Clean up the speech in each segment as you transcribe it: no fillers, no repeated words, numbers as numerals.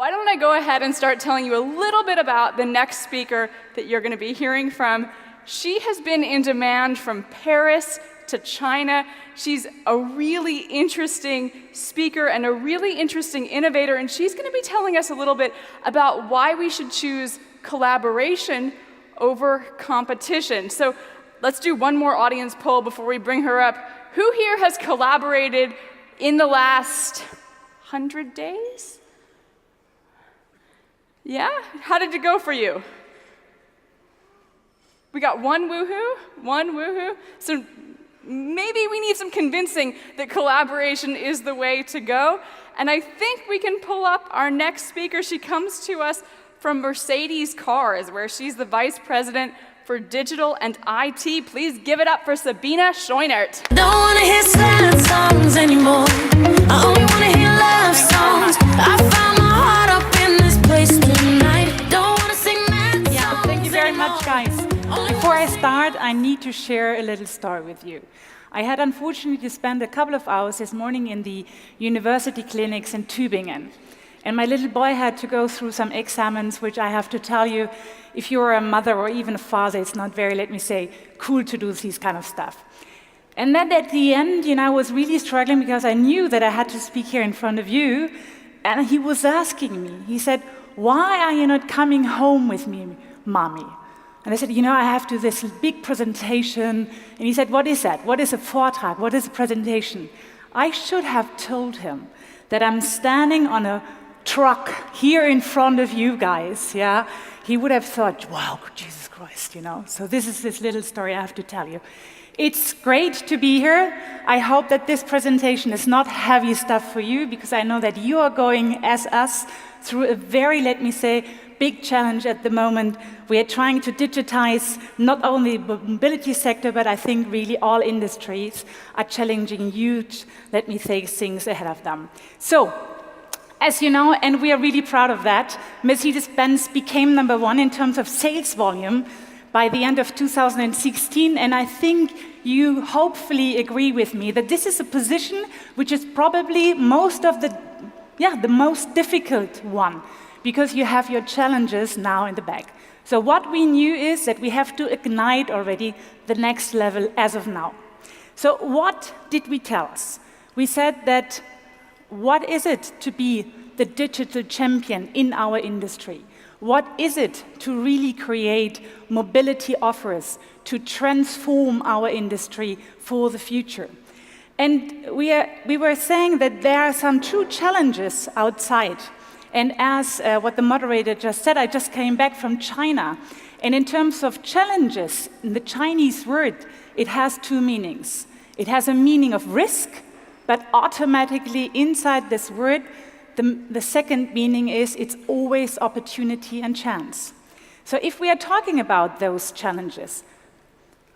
Why don't I go ahead and start telling you a little bit about the next speaker that you're going to be hearing from. She has been in demand from Paris to China. She's a really interesting speaker and a really interesting innovator, and she's going to be telling us a little bit about why we should choose collaboration over competition. So let's do one more audience poll before we bring her up. Who here has collaborated in the last 100 days? Yeah? How did it go for you? We got one woohoo? One woohoo? So maybe we need some convincing that collaboration is the way to go. And I think we can pull up our next speaker. She comes to us from Mercedes Cars, where she's the Vice President for Digital and IT. Please give it up for Sabine Scheunert. Don't want to hear sad songs anymore. I only want to hear love songs. I found my heart up in this place tonight. Don't want to sing mad songs. Yeah, thank you very much, guys. Before I start, I need to share a little story with you. I had unfortunately to spend a couple of hours this morning in the university clinics in Tübingen. And my little boy had to go through some exams, which I have to tell you, if you're a mother or even a father, it's not very, let me say, cool to do this kind of stuff. And then at the end, I was really struggling because I knew that I had to speak here in front of you. And he was asking me, he said, why are you not coming home with me, mommy? And I said, I have to do this big presentation. And he said, what is that? What is a Vortrag? What is a presentation? I should have told him that I'm standing on a truck here in front of you guys, yeah? He would have thought, wow, Jesus Christ, So this is this little story I have to tell you. It's great to be here. I hope that this presentation is not heavy stuff for you, because I know that you are going, as us, through a very, let me say, big challenge at the moment. We are trying to digitize not only the mobility sector, but I think really all industries are challenging huge, let me say, things ahead of them. So, as you know, and we are really proud of that, Mercedes-Benz became #1 in terms of sales volume by the end of 2016, and I think you hopefully agree with me that this is a position which is probably the most difficult one, because you have your challenges now in the back. So what we knew is that we have to ignite already the next level as of now. So what did we tell us? We said that what is it to be the digital champion in our industry? What is it to really create mobility offers to transform our industry for the future? And we were saying that there are some true challenges outside. And as what the moderator just said, I just came back from China. And in terms of challenges, in the Chinese word, it has two meanings. It has a meaning of risk, but automatically inside this word, the second meaning is it's always opportunity and chance. So if we are talking about those challenges,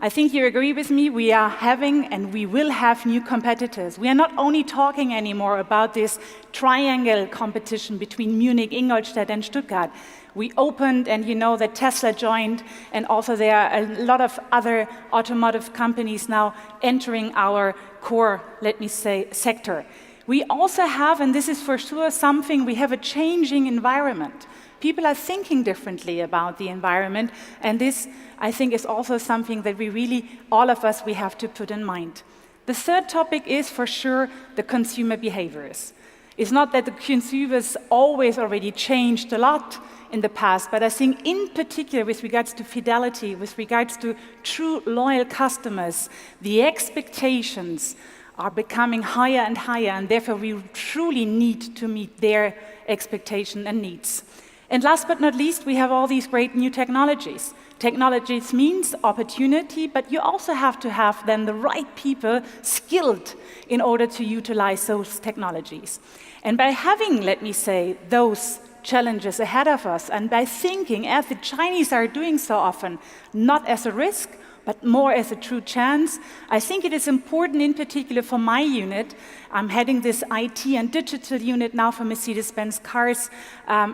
I think you agree with me, we are having and we will have new competitors. We are not only talking anymore about this triangle competition between Munich, Ingolstadt, and Stuttgart. We opened, and you know that Tesla joined, and also there are a lot of other automotive companies now entering our core, let me say, sector. We also have, and this is for sure something, we have a changing environment. People are thinking differently about the environment, and this, I think, is also something that we really, all of us, we have to put in mind. The third topic is, for sure, the consumer behaviors. It's not that the consumers always already changed a lot in the past, but I think in particular with regards to fidelity, with regards to true loyal customers, the expectations are becoming higher and higher, and therefore we truly need to meet their expectation and needs. And last but not least, we have all these great new technologies. Technologies means opportunity, but you also have to have then the right people skilled in order to utilize those technologies. And by having, let me say, those challenges ahead of us, and by thinking, as the Chinese are doing so often, not as a risk, but more as a true chance, I think it is important, in particular for my unit. I'm heading this IT and digital unit now for Mercedes-Benz Cars.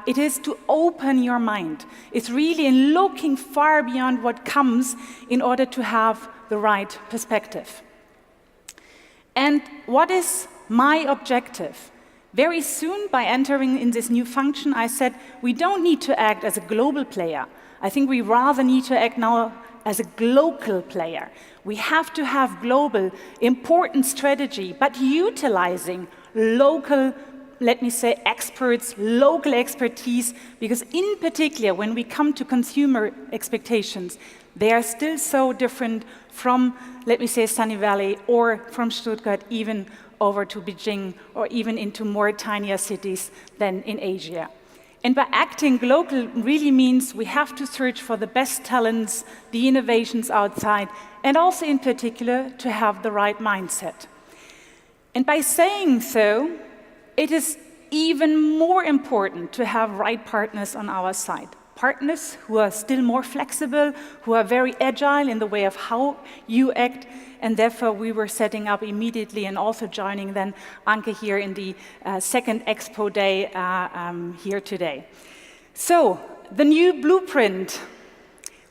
It is to open your mind. It's really in looking far beyond what comes in order to have the right perspective. And what is my objective? Very soon, by entering in this new function, I said, we don't need to act as a global player. I think we rather need to act now as a local player. We have to have global, important strategy, but utilizing local, let me say, experts, local expertise, because in particular, when we come to consumer expectations, they are still so different from, let me say, Sunny Valley or from Stuttgart, even over to Beijing, or even into more tinier cities than in Asia. And by acting local really means we have to search for the best talents, the innovations outside, and also in particular to have the right mindset. And by saying so, it is even more important to have right partners on our side. Partners who are still more flexible, who are very agile in the way of how you act, and therefore we were setting up immediately and also joining then Anke here in the second Expo day here today. So, the new blueprint,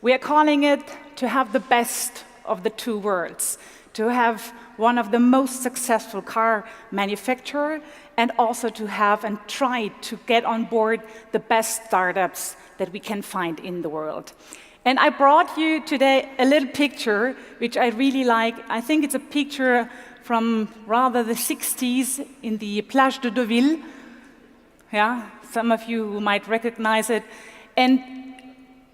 we are calling it to have the best of the two worlds, to have one of the most successful car manufacturer, and also to have and try to get on board the best startups that we can find in the world. And I brought you today a little picture, which I really like. I think it's a picture from rather the 60s in the Plage de Deauville. Yeah, some of you might recognize it. And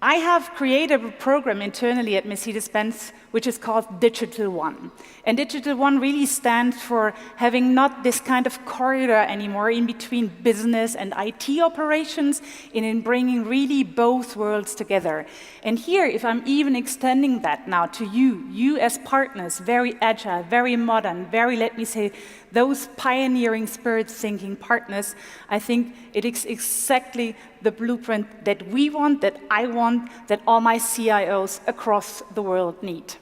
I have created a program internally at Mercedes-Benz which is called Digital One. And Digital One really stands for having not this kind of corridor anymore in between business and IT operations, and in bringing really both worlds together. And here, if I'm even extending that now to you as partners, very agile, very modern, very, let me say, those pioneering spirit thinking partners, I think it is exactly the blueprint that we want, that I want, that all my CIOs across the world need.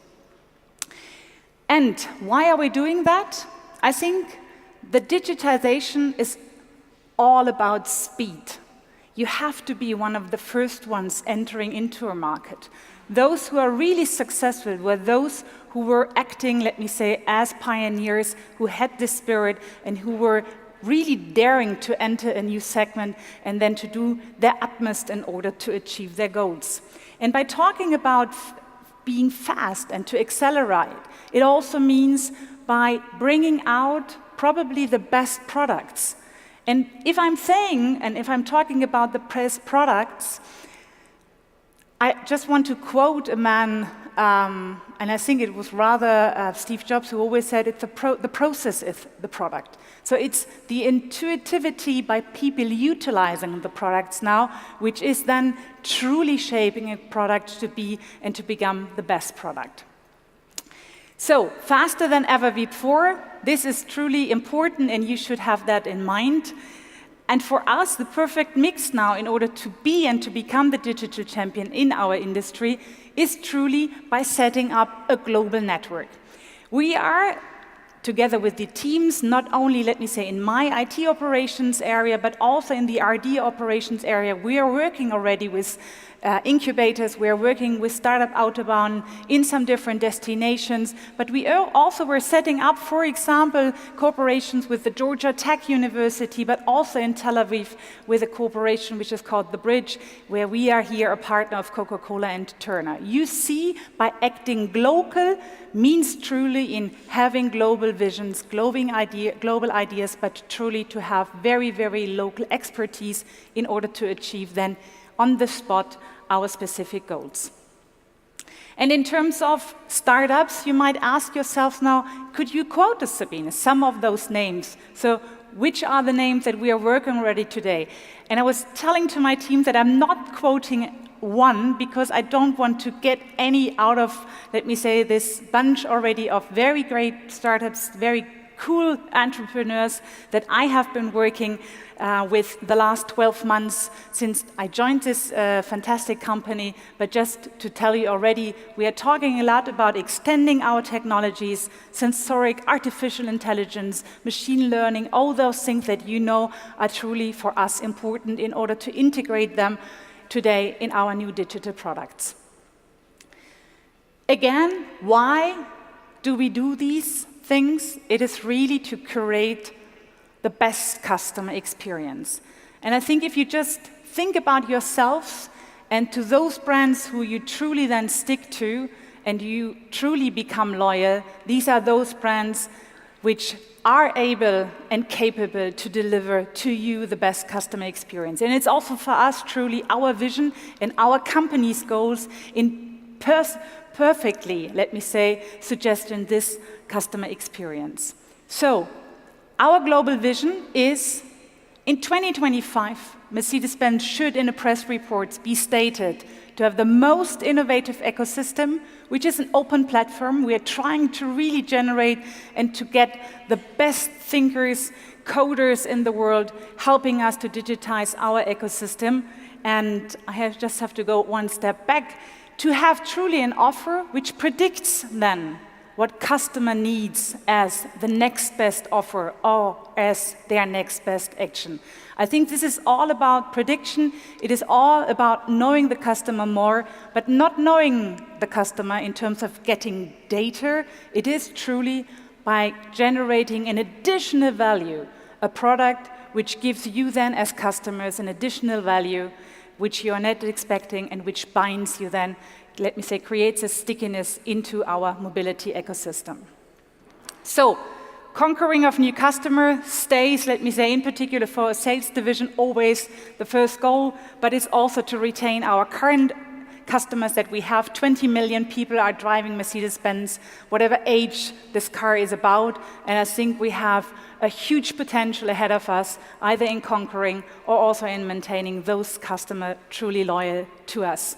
And why are we doing that? I think the digitization is all about speed. You have to be one of the first ones entering into a market. Those who are really successful were those who were acting, let me say, as pioneers, who had this spirit and who were really daring to enter a new segment and then to do their utmost in order to achieve their goals. And by talking about being fast and to accelerate, it also means by bringing out probably the best products. And if I'm saying, and if I'm talking about the best products, I just want to quote a man, and I think it was rather Steve Jobs who always said the process is the product. So it's the intuitivity by people utilizing the products now, which is then truly shaping a product to be and to become the best product. So, faster than ever before, this is truly important and you should have that in mind. And for us, the perfect mix now in order to be and to become the digital champion in our industry is truly by setting up a global network. We are, together with the teams, not only, let me say, in my IT operations area, but also in the RD operations area, we are working already with incubators, we are working with Startup AUTOBAH in some different destinations, but we also were setting up, for example, cooperations with the Georgia Tech University, but also in Tel Aviv with a cooperation which is called The Bridge, where we are here a partner of Coca-Cola and Turner. You see, by acting local means truly in having global visions, global ideas, but truly to have very, very local expertise in order to achieve then on the spot our specific goals. And in terms of startups, you might ask yourself now, could you quote us, Sabine, some of those names? So which are the names that we are working already today? And I was telling to my team that I'm not quoting one because I don't want to get any out of, let me say, this bunch already of very great startups, very cool entrepreneurs that I have been working with the last 12 months since I joined this fantastic company. But just to tell you already, we are talking a lot about extending our technologies, sensoric, artificial intelligence, machine learning, all those things that you know are truly for us important in order to integrate them today in our new digital products. Again, why do we do these things? It is really to create the best customer experience. And I think if you just think about yourselves and to those brands who you truly then stick to and you truly become loyal, these are those brands which are able and capable to deliver to you the best customer experience. And it's also for us truly our vision and our company's goals in perfectly, let me say, suggesting this customer experience. So, our global vision is, in 2025, Mercedes-Benz should, in a press report, be stated to have the most innovative ecosystem, which is an open platform. We are trying to really generate and to get the best thinkers, coders in the world, helping us to digitize our ecosystem. And I just have to go one step back to have truly an offer which predicts then what customer needs as the next best offer or as their next best action. I think this is all about prediction. It is all about knowing the customer more, but not knowing the customer in terms of getting data. It is truly by generating an additional value, a product which gives you then as customers an additional value which you are not expecting and which binds you then, let me say, creates a stickiness into our mobility ecosystem. So, conquering of new customer stays, let me say, in particular for a sales division, always the first goal, but it's also to retain our current customers that we have. 20 million people are driving Mercedes-Benz, whatever age this car is about, and I think we have a huge potential ahead of us, either in conquering or also in maintaining those customers truly loyal to us.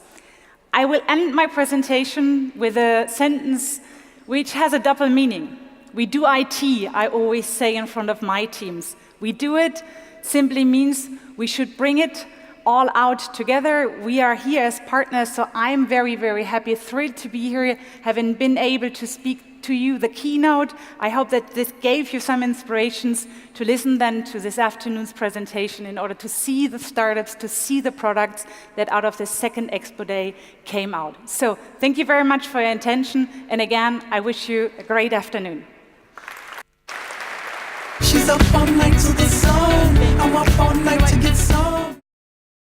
I will end my presentation with a sentence which has a double meaning. We do IT, I always say in front of my teams. We do it simply means we should bring it all out together. We are here as partners, so I'm very, very happy, thrilled to be here, having been able to speak to you the keynote. I hope that this gave you some inspirations to listen then to this afternoon's presentation in order to see the startups, to see the products that out of the second Expo Day came out. So thank you very much for your attention, and again, I wish you a great afternoon. She's up all night to the sun. I'm up all night to get some.